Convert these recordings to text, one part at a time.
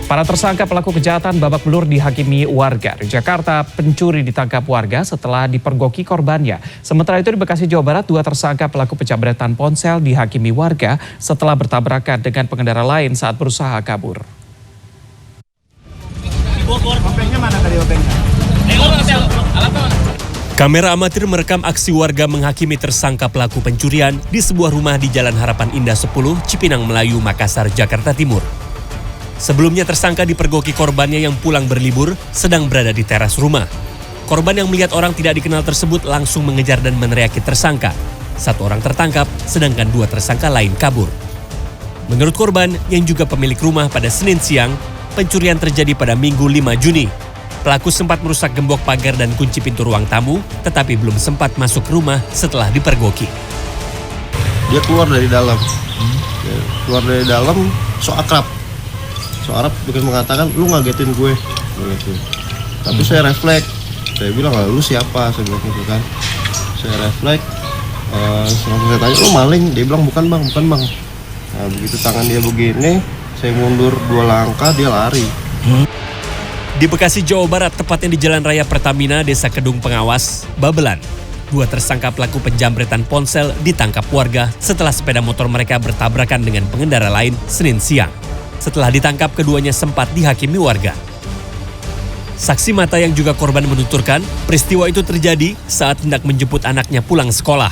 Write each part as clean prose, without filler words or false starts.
Para tersangka pelaku kejahatan babak belur dihakimi warga. Di Jakarta, pencuri ditangkap warga setelah dipergoki korbannya. Sementara itu di Bekasi, Jawa Barat, 2 tersangka pelaku penjamretan ponsel dihakimi warga setelah bertabrakan dengan pengendara lain saat berusaha kabur. Kamera amatir merekam aksi warga menghakimi tersangka pelaku pencurian di sebuah rumah di Jalan Harapan Indah 10, Cipinang Melayu, Makassar, Jakarta Timur. Sebelumnya tersangka dipergoki korbannya yang pulang berlibur sedang berada di teras rumah. Korban yang melihat orang tidak dikenal tersebut langsung mengejar dan meneriaki tersangka. 1 orang tertangkap, sedangkan 2 tersangka lain kabur. Menurut korban yang juga pemilik rumah, pada Senin siang, pencurian terjadi pada Minggu 5 Juni. Pelaku sempat merusak gembok pagar dan kunci pintu ruang tamu, tetapi belum sempat masuk ke rumah setelah dipergoki. Dia keluar dari dalam, so akrab. Arab bukan mengatakan lu ngagetin gue gitu. Tapi saya refleks, saya bilang lu siapa, saya bilang gitu kan. Saya refleks, saya tanya lu maling, dia bilang bukan bang. Nah begitu tangan dia begini, saya mundur 2 langkah, dia lari. Di Bekasi, Jawa Barat, tepatnya di Jalan Raya Pertamina, Desa Kedung Pengawas, Babelan, 2 tersangka pelaku penjamretan ponsel ditangkap warga setelah sepeda motor mereka bertabrakan dengan pengendara lain Senin siang. Setelah ditangkap, keduanya sempat dihakimi warga. Saksi mata yang juga korban menuturkan, peristiwa itu terjadi saat hendak menjemput anaknya pulang sekolah.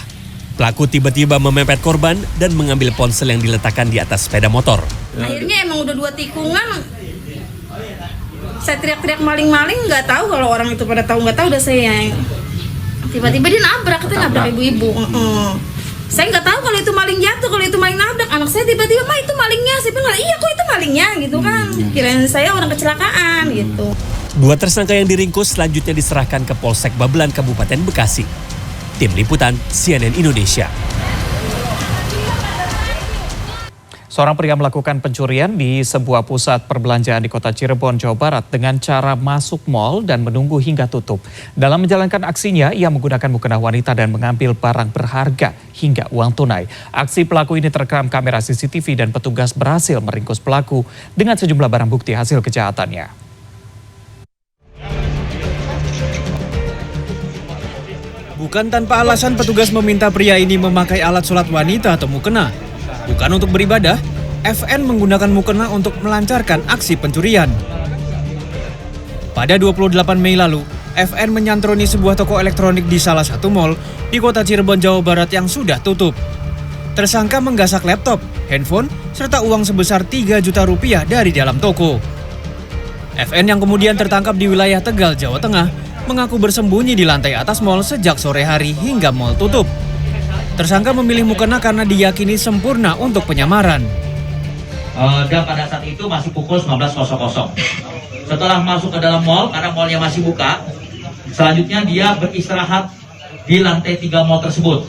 Pelaku tiba-tiba memepet korban dan mengambil ponsel yang diletakkan di atas sepeda motor. Akhirnya emang udah 2 tikungan. Saya teriak-teriak maling-maling, nggak tahu kalau orang itu pada tahu nggak tahu, udah saya. Tiba-tiba dia nabrak ibu-ibu. Saya nggak tahu kalau itu maling jatuh, kalau itu maling nabrak. Anak saya tiba-tiba, "Ma, itu malingnya." Saya bilang, "Iya kok itu malingnya," gitu kan. Kirain saya orang kecelakaan gitu. 2 tersangka yang diringkus selanjutnya diserahkan ke Polsek Babelan, Kabupaten Bekasi. Tim Liputan CNN Indonesia. Seorang pria melakukan pencurian di sebuah pusat perbelanjaan di kota Cirebon, Jawa Barat dengan cara masuk mal dan menunggu hingga tutup. Dalam menjalankan aksinya, ia menggunakan mukena wanita dan mengambil barang berharga hingga uang tunai. Aksi pelaku ini terekam kamera CCTV dan petugas berhasil meringkus pelaku dengan sejumlah barang bukti hasil kejahatannya. Bukan tanpa alasan petugas meminta pria ini memakai alat sholat wanita atau mukena. Bukan untuk beribadah, FN menggunakan mukena untuk melancarkan aksi pencurian. Pada 28 Mei lalu, FN menyantroni sebuah toko elektronik di salah satu mal di kota Cirebon, Jawa Barat yang sudah tutup. Tersangka menggasak laptop, handphone, serta uang sebesar 3 juta rupiah dari dalam toko. FN yang kemudian tertangkap di wilayah Tegal, Jawa Tengah, mengaku bersembunyi di lantai atas mal sejak sore hari hingga mal tutup. Tersangka memilih mukena karena diyakini sempurna untuk penyamaran. Dan pada saat itu masih pukul 19.00. Setelah masuk ke dalam mal, karena malnya masih buka, selanjutnya dia beristirahat di lantai 3 mal tersebut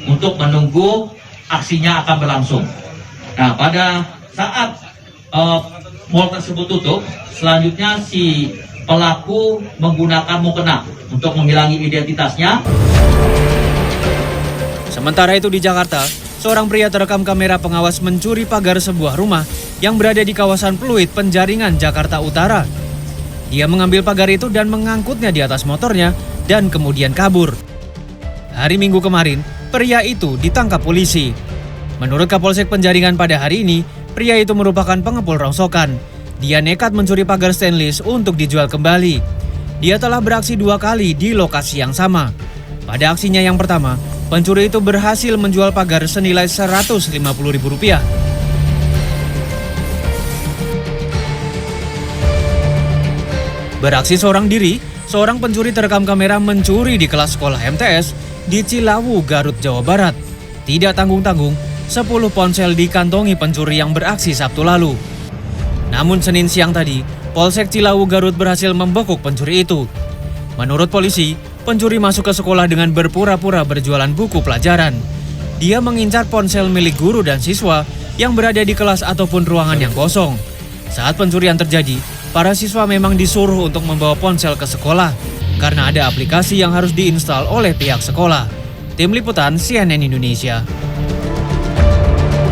untuk menunggu aksinya akan berlangsung. Nah, pada saat mal tersebut tutup, selanjutnya si pelaku menggunakan mukena untuk menghilangi identitasnya. Sementara itu di Jakarta, seorang pria terekam kamera pengawas mencuri pagar sebuah rumah yang berada di kawasan Pluit, Penjaringan, Jakarta Utara. Dia mengambil pagar itu dan mengangkutnya di atas motornya dan kemudian kabur. Hari Minggu kemarin, pria itu ditangkap polisi. Menurut Kapolsek Penjaringan pada hari ini, pria itu merupakan pengepul rongsokan. Dia nekat mencuri pagar stainless untuk dijual kembali. Dia telah beraksi 2 kali di lokasi yang sama. Pada aksinya yang pertama, pencuri itu berhasil menjual pagar senilai Rp150.000. Beraksi seorang diri, seorang pencuri terekam kamera mencuri di kelas sekolah MTS di Cilawu, Garut, Jawa Barat. Tidak tanggung-tanggung, 10 ponsel dikantongi pencuri yang beraksi Sabtu lalu. Namun Senin siang tadi, Polsek Cilawu, Garut berhasil membekuk pencuri itu. Menurut polisi, pencuri masuk ke sekolah dengan berpura-pura berjualan buku pelajaran. Dia mengincar ponsel milik guru dan siswa yang berada di kelas ataupun ruangan yang kosong. Saat pencurian terjadi, para siswa memang disuruh untuk membawa ponsel ke sekolah karena ada aplikasi yang harus diinstal oleh pihak sekolah. Tim Liputan CNN Indonesia.